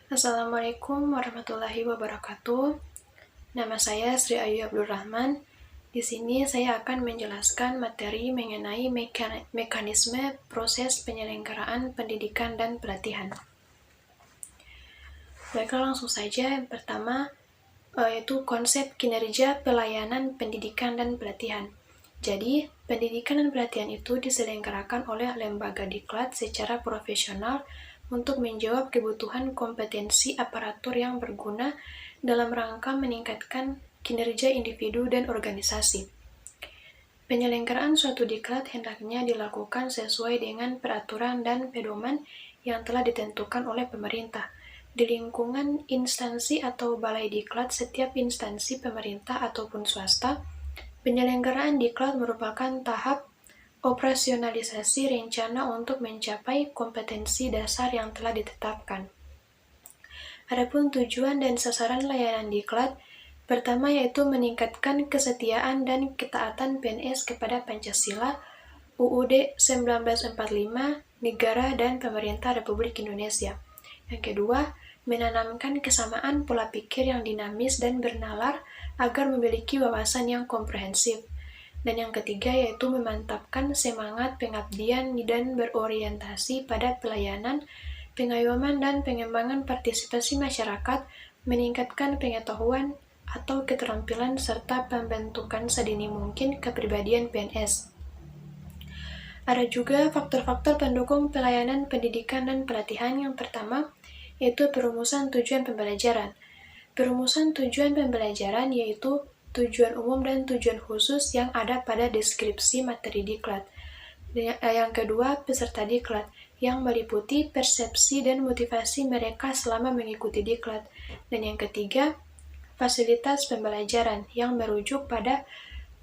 Assalamualaikum warahmatullahi wabarakatuh. Nama saya Sri Ayu Abdul Rahman. Di sini saya akan menjelaskan materi mengenai mekanisme proses penyelenggaraan pendidikan dan pelatihan. Baiklah, langsung saja. Yang pertama yaitu konsep kinerja pelayanan pendidikan dan pelatihan. Jadi, pendidikan dan pelatihan itu diselenggarakan oleh lembaga diklat secara profesional untuk menjawab kebutuhan kompetensi aparatur yang berguna dalam rangka meningkatkan kinerja individu dan organisasi. Penyelenggaraan suatu diklat hendaknya dilakukan sesuai dengan peraturan dan pedoman yang telah ditentukan oleh pemerintah. Di lingkungan instansi atau balai diklat setiap instansi pemerintah ataupun swasta, penyelenggaraan diklat merupakan tahap operasionalisasi rencana untuk mencapai kompetensi dasar yang telah ditetapkan. Adapun tujuan dan sasaran layanan diklat, pertama yaitu meningkatkan kesetiaan dan ketaatan PNS kepada Pancasila, UUD 1945, negara dan pemerintah Republik Indonesia. Yang kedua, menanamkan kesamaan pola pikir yang dinamis dan bernalar agar memiliki wawasan yang komprehensif. Dan yang ketiga yaitu memantapkan semangat pengabdian dan berorientasi pada pelayanan, pengayoman dan pengembangan partisipasi masyarakat, meningkatkan pengetahuan atau keterampilan serta pembentukan sedini mungkin kepribadian PNS. Ada juga faktor-faktor pendukung pelayanan pendidikan dan pelatihan. Yang pertama yaitu perumusan tujuan pembelajaran. Perumusan tujuan pembelajaran yaitu tujuan umum dan tujuan khusus yang ada pada deskripsi materi diklat. Yang kedua, peserta diklat yang meliputi persepsi dan motivasi mereka selama mengikuti diklat. Dan yang ketiga, fasilitas pembelajaran yang merujuk pada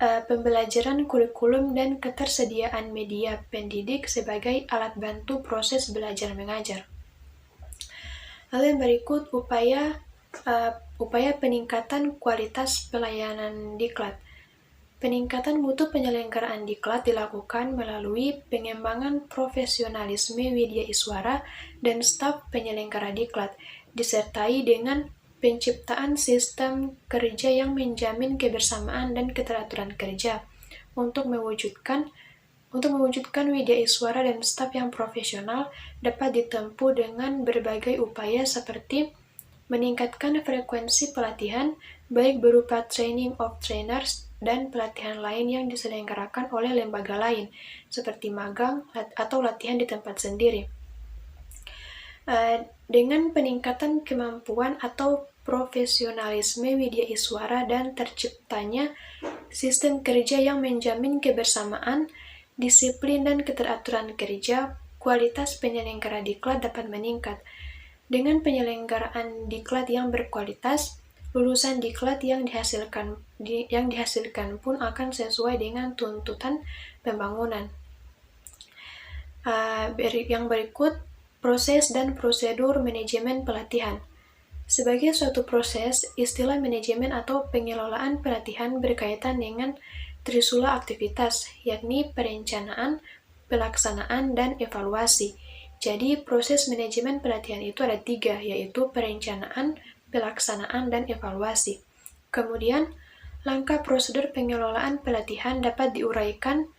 pembelajaran kurikulum dan ketersediaan media pendidik sebagai alat bantu proses belajar mengajar. Lalu yang berikut upaya peningkatan kualitas pelayanan diklat. Peningkatan mutu penyelenggaraan diklat dilakukan melalui pengembangan profesionalisme widya iswara dan staf penyelenggara diklat, disertai dengan penciptaan sistem kerja yang menjamin kebersamaan dan keteraturan kerja untuk mewujudkan widya iswara dan staf yang profesional dapat ditempuh dengan berbagai upaya seperti meningkatkan frekuensi pelatihan, baik berupa training of trainers dan pelatihan lain yang diselenggarakan oleh lembaga lain, seperti magang atau latihan di tempat sendiri. Dengan peningkatan kemampuan atau profesionalisme widya iswara dan terciptanya sistem kerja yang menjamin kebersamaan, disiplin dan keteraturan kerja, kualitas penyelenggara diklat dapat meningkat. Dengan penyelenggaraan diklat yang berkualitas, lulusan diklat yang dihasilkan pun akan sesuai dengan tuntutan pembangunan. Yang berikut, proses dan prosedur manajemen pelatihan. Sebagai suatu proses, istilah manajemen atau pengelolaan pelatihan berkaitan dengan trisula aktivitas, yakni perencanaan, pelaksanaan, dan evaluasi. Jadi, proses manajemen pelatihan itu ada 3, yaitu perencanaan, pelaksanaan, dan evaluasi. Kemudian, langkah prosedur pengelolaan pelatihan dapat diuraikan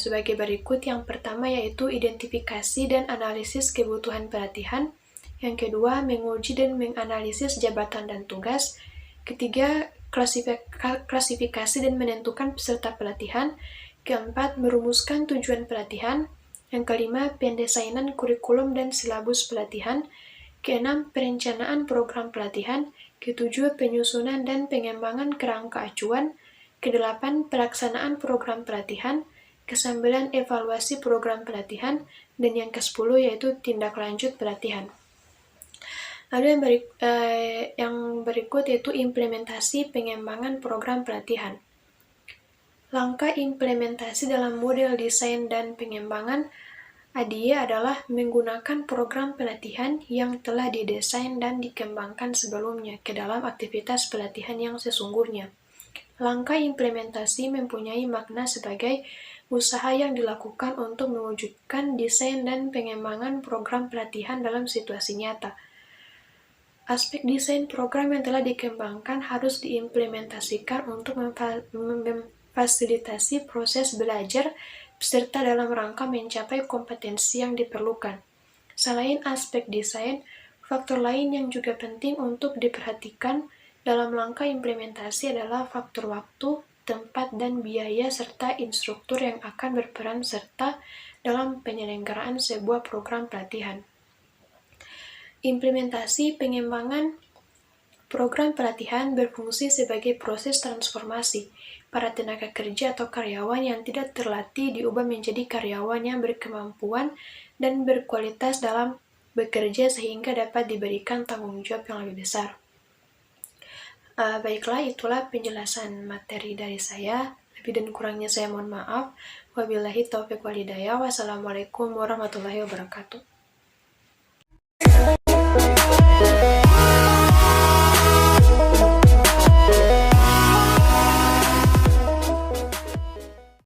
sebagai berikut. Yang pertama yaitu identifikasi dan analisis kebutuhan pelatihan. Yang kedua, menguji dan menganalisis jabatan dan tugas. Ketiga, klasifikasi dan menentukan peserta pelatihan. Keempat, merumuskan tujuan pelatihan. Yang kelima, pendesainan kurikulum dan silabus pelatihan. Keenam, perencanaan program pelatihan. Ketujuh, penyusunan dan pengembangan kerangka acuan. Kedelapan, pelaksanaan program pelatihan. Kesembilan, evaluasi program pelatihan. Dan yang ke-10 yaitu tindak lanjut pelatihan. Lalu yang berikut yaitu implementasi pengembangan program pelatihan. Langkah implementasi dalam model desain dan pengembangan ADIE adalah menggunakan program pelatihan yang telah didesain dan dikembangkan sebelumnya ke dalam aktivitas pelatihan yang sesungguhnya. Langkah implementasi mempunyai makna sebagai usaha yang dilakukan untuk mewujudkan desain dan pengembangan program pelatihan dalam situasi nyata. Aspek desain program yang telah dikembangkan harus diimplementasikan untuk memfasilitasi proses belajar serta dalam rangka mencapai kompetensi yang diperlukan. Selain aspek desain, faktor lain yang juga penting untuk diperhatikan dalam langkah implementasi adalah faktor waktu, tempat, dan biaya serta instruktur yang akan berperan serta dalam penyelenggaraan sebuah program pelatihan. Implementasi pengembangan program pelatihan berfungsi sebagai proses transformasi. Para tenaga kerja atau karyawan yang tidak terlatih diubah menjadi karyawan yang berkemampuan dan berkualitas dalam bekerja sehingga dapat diberikan tanggung jawab yang lebih besar. Baiklah, itulah penjelasan materi dari saya. Lebih dan kurangnya saya mohon maaf. Wabillahi taufiq wal hidayah. Wassalamualaikum warahmatullahi wabarakatuh.